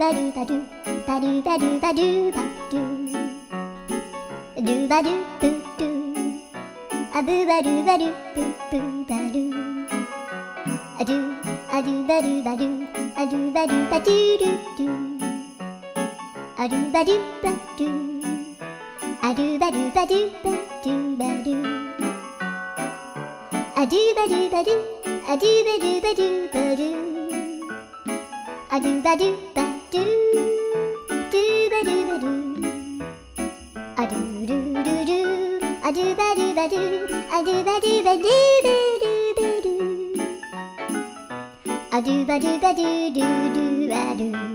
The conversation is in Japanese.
バルバルバルバルバルバルルバルブルアブバルバルブブバルアルアルバルバルアルバルバルルルアルバルバルアルバルバルバルバルアルバルバルアルバルバルバルアルバルバルルバルバルアルルルルアルバルバルアルバルバルバルバルアルバルバルルルアル